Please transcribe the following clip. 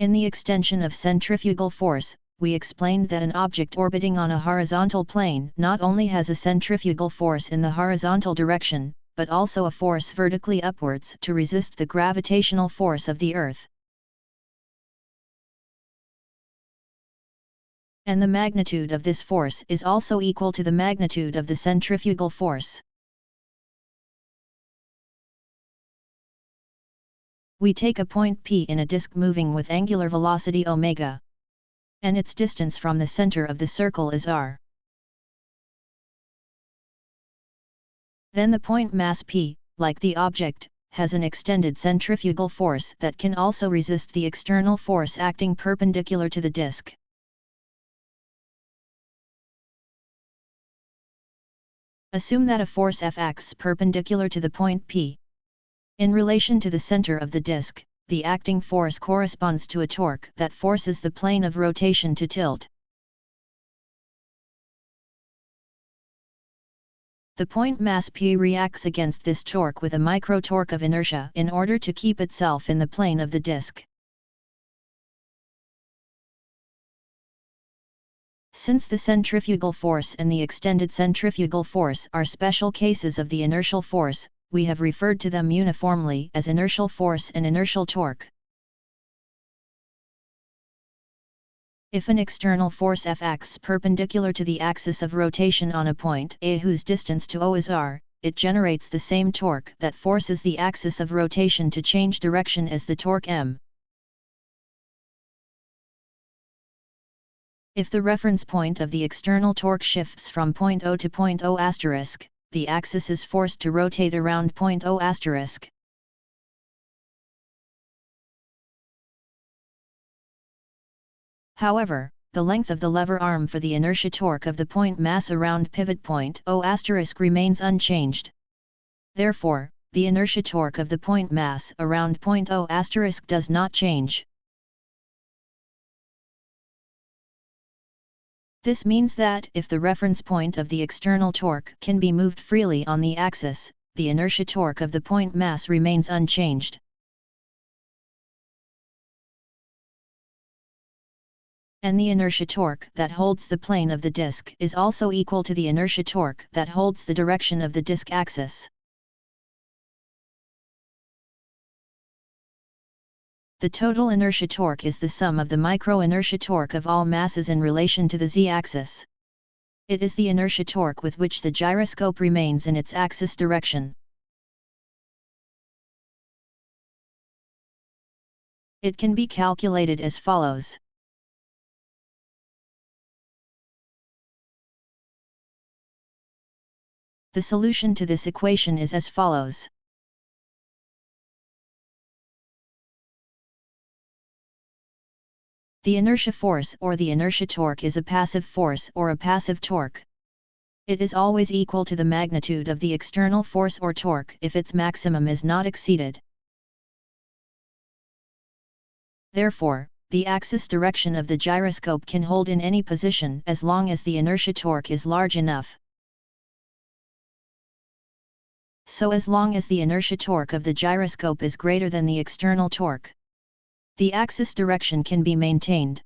In the extension of centrifugal force, we explained that an object orbiting on a horizontal plane not only has a centrifugal force in the horizontal direction, but also a force vertically upwards to resist the gravitational force of the Earth. And the magnitude of this force is also equal to the magnitude of the centrifugal force. We take a point P in a disk moving with angular velocity omega, and its distance from the center of the circle is r. Then the point mass P, like the object, has an extended centrifugal force that can also resist the external force acting perpendicular to the disk. Assume that a force F acts perpendicular to the point P. In relation to the center of the disk, the acting force corresponds to a torque that forces the plane of rotation to tilt. The point mass P reacts against this torque with a micro-torque of inertia in order to keep itself in the plane of the disk. Since the centrifugal force and the extended centrifugal force are special cases of the inertial force, we have referred to them uniformly as inertial force and inertial torque. If an external force F acts perpendicular to the axis of rotation on a point A whose distance to O is r, it generates the same torque that forces the axis of rotation to change direction as the torque m. If the reference point of the external torque shifts from point O to point O asterisk, the axis is forced to rotate around point O asterisk. However, the length of the lever arm for the inertia torque of the point mass around pivot point O asterisk remains unchanged. Therefore, the inertia torque of the point mass around point O asterisk does not change. This means that if the reference point of the external torque can be moved freely on the axis, the inertia torque of the point mass remains unchanged. And the inertia torque that holds the plane of the disk is also equal to the inertia torque that holds the direction of the disk axis. The total inertia torque is the sum of the micro-inertia torque of all masses in relation to the z-axis. It is the inertia torque with which the gyroscope remains in its axis direction. It can be calculated as follows. The solution to this equation is as follows. The inertia force or the inertia torque is a passive force or a passive torque. It is always equal to the magnitude of the external force or torque if its maximum is not exceeded. Therefore, the axis direction of the gyroscope can hold in any position as long as the inertia torque is large enough. So as long as the inertia torque of the gyroscope is greater than the external torque, the axis direction can be maintained.